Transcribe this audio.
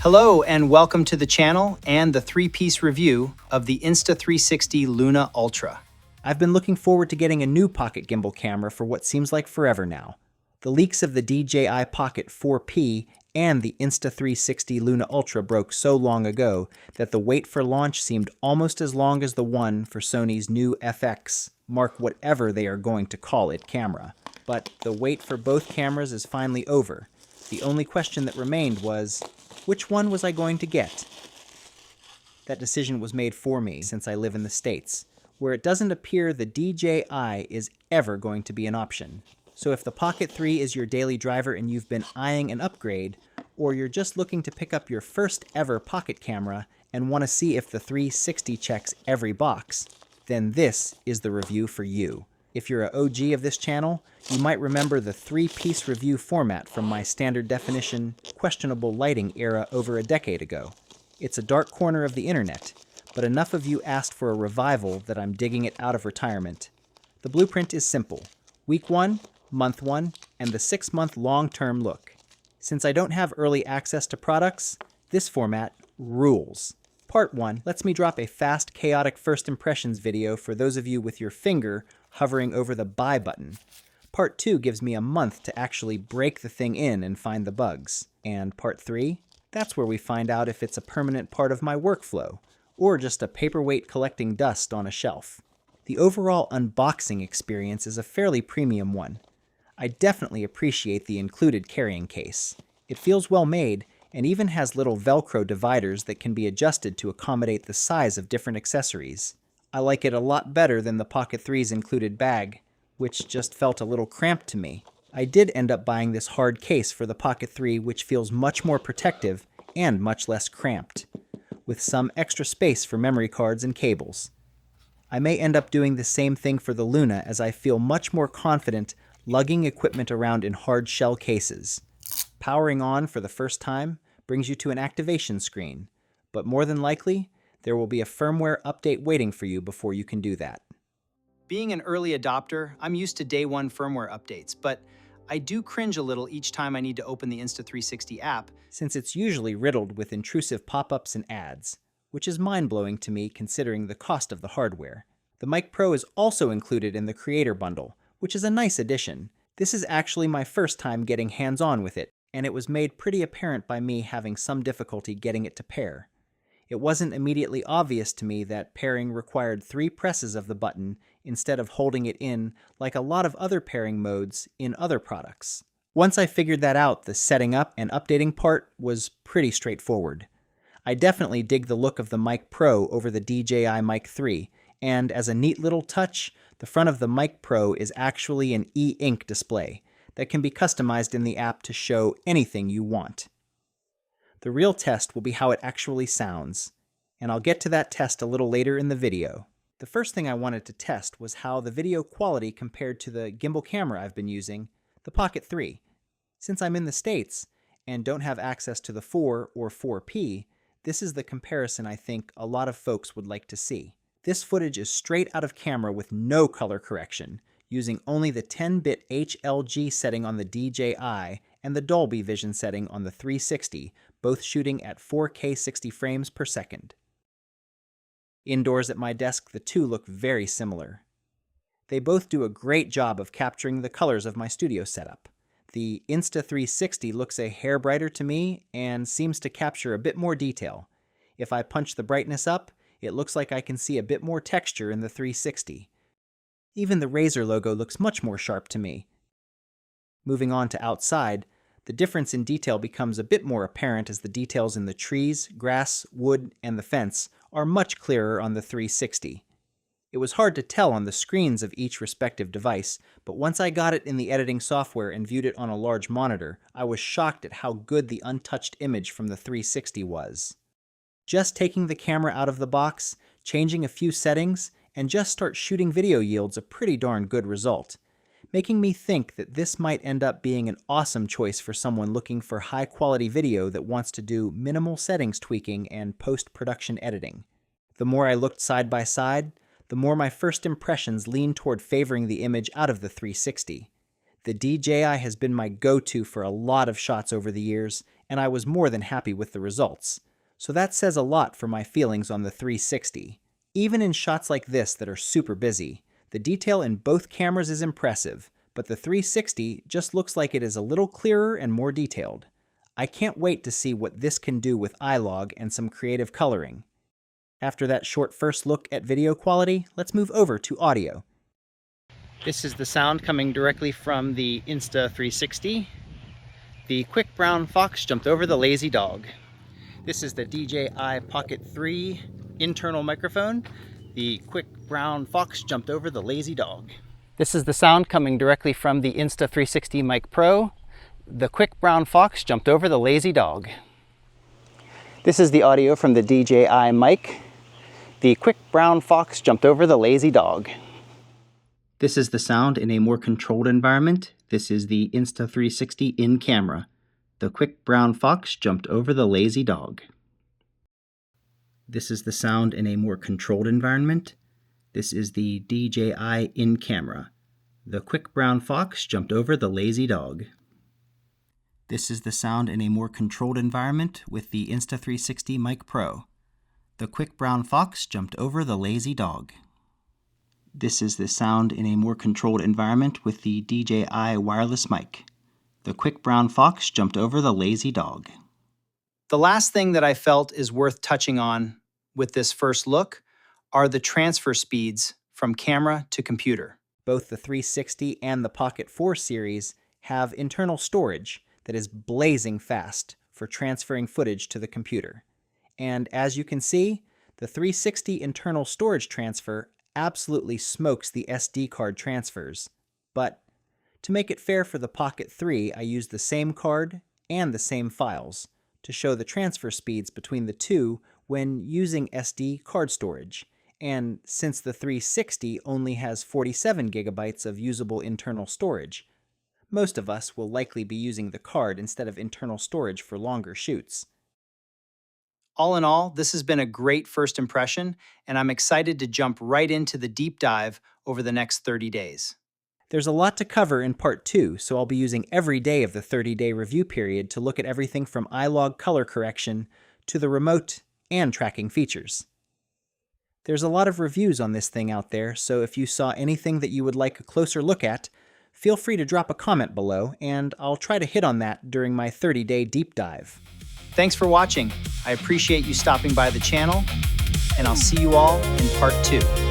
Hello and welcome to the channel and the three-piece review of the Insta360 Luna Ultra. I've been looking forward to getting a new pocket gimbal camera for what seems like forever now. The leaks of the DJI Pocket 4P and the Insta360 Luna Ultra broke so long ago that the wait for launch seemed almost as long as the one for Sony's new FX, mark whatever they are going to call it, camera. But the wait for both cameras is finally over. The only question that remained was, which one was I going to get? That decision was made for me since I live in the States, where it doesn't appear the DJI is ever going to be an option. So if the Pocket 3 is your daily driver and you've been eyeing an upgrade, or you're just looking to pick up your first ever pocket camera and want to see if the 360 checks every box, then this is the review for you. If you're an OG of this channel, you might remember the three-piece review format from my standard definition, questionable lighting era over a decade ago. It's a dark corner of the internet, but enough of you asked for a revival that I'm digging it out of retirement. The blueprint is simple: week 1, month 1, and the 6-month long-term look. Since I don't have early access to products, this format rules. Part 1 lets me drop a fast, chaotic first impressions video for those of you with your finger hovering over the buy button. Part 2 gives me a month to actually break the thing in and find the bugs. And Part 3, that's where we find out if it's a permanent part of my workflow, or just a paperweight collecting dust on a shelf. The overall unboxing experience is a fairly premium one. I definitely appreciate the included carrying case. It feels well made, and even has little Velcro dividers that can be adjusted to accommodate the size of different accessories. I like it a lot better than the Pocket 3's included bag, which just felt a little cramped to me. I did end up buying this hard case for the Pocket 3, which feels much more protective and much less cramped, with some extra space for memory cards and cables. I may end up doing the same thing for the Luna, as I feel much more confident lugging equipment around in hard shell cases. Powering on for the first time brings you to an activation screen, but more than likely, there will be a firmware update waiting for you before you can do that. Being an early adopter, I'm used to day one firmware updates, but I do cringe a little each time I need to open the Insta360 app, since it's usually riddled with intrusive pop-ups and ads, which is mind-blowing to me considering the cost of the hardware. The Mic Pro is also included in the Creator Bundle, which is a nice addition. This is actually my first time getting hands-on with it, and it was made pretty apparent by me having some difficulty getting it to pair. It wasn't immediately obvious to me that pairing required 3 presses of the button instead of holding it in like a lot of other pairing modes in other products. Once I figured that out, the setting up and updating part was pretty straightforward. I definitely dig the look of the Mic Pro over the DJI Mic 3, and as a neat little touch, the front of the Mic Pro is actually an e-ink display that can be customized in the app to show anything you want. The real test will be how it actually sounds, and I'll get to that test a little later in the video. The first thing I wanted to test was how the video quality compared to the gimbal camera I've been using, the Pocket 3. Since I'm in the States and don't have access to the 4 or 4P, this is the comparison I think a lot of folks would like to see. This footage is straight out of camera with no color correction, using only the 10-bit HLG setting on the DJI and the Dolby Vision setting on the 360, both shooting at 4K 60 frames per second. Indoors at my desk, the two look very similar. They both do a great job of capturing the colors of my studio setup. The Insta360 looks a hair brighter to me and seems to capture a bit more detail. If I punch the brightness up, it looks like I can see a bit more texture in the 360. Even the Razer logo looks much more sharp to me. Moving on to outside, the difference in detail becomes a bit more apparent as the details in the trees, grass, wood, and the fence are much clearer on the 360. It was hard to tell on the screens of each respective device, but once I got it in the editing software and viewed it on a large monitor, I was shocked at how good the untouched image from the 360 was. Just taking the camera out of the box, changing a few settings, and just start shooting video yields a pretty darn good result, making me think that this might end up being an awesome choice for someone looking for high-quality video that wants to do minimal settings tweaking and post-production editing. The more I looked side by side, the more my first impressions leaned toward favoring the image out of the 360. The DJI has been my go-to for a lot of shots over the years, and I was more than happy with the results. So that says a lot for my feelings on the 360. Even in shots like this that are super busy, the detail in both cameras is impressive, but the 360 just looks like it is a little clearer and more detailed. I can't wait to see what this can do with iLog and some creative coloring. After that short first look at video quality, let's move over to audio. This is the sound coming directly from the Insta360. The quick brown fox jumped over the lazy dog. This is the DJI Pocket 3 internal microphone. The quick brown fox jumped over the lazy dog. This is the sound coming directly from the Insta360 Mic Pro. The quick brown fox jumped over the lazy dog. This is the audio from the DJI mic. The quick brown fox jumped over the lazy dog. This is the sound in a more controlled environment. This is the Insta360 in camera. The quick brown fox jumped over the lazy dog. This is the sound in a more controlled environment. This is the DJI in camera. The quick brown fox jumped over the lazy dog. This is the sound in a more controlled environment with the Insta360 Mic Pro. The quick brown fox jumped over the lazy dog. This is the sound in a more controlled environment with the DJI wireless mic. The quick brown fox jumped over the lazy dog. The last thing that I felt is worth touching on with this first look are the transfer speeds from camera to computer. Both the 360 and the Pocket 4 series have internal storage that is blazing fast for transferring footage to the computer. And as you can see, the 360 internal storage transfer absolutely smokes the SD card transfers. But to make it fair for the Pocket 3, I used the same card and the same files to show the transfer speeds between the two when using SD card storage. And since the 360 only has 47 gigabytes of usable internal storage, most of us will likely be using the card instead of internal storage for longer shoots. All in all, this has been a great first impression, and I'm excited to jump right into the deep dive over the next 30 days. There's a lot to cover in part 2, so I'll be using every day of the 30-day review period to look at everything from iLog color correction to the remote and tracking features. There's a lot of reviews on this thing out there, so if you saw anything that you would like a closer look at, feel free to drop a comment below, and I'll try to hit on that during my 30-day deep dive. Thanks for watching. I appreciate you stopping by the channel, and I'll see you all in part 2.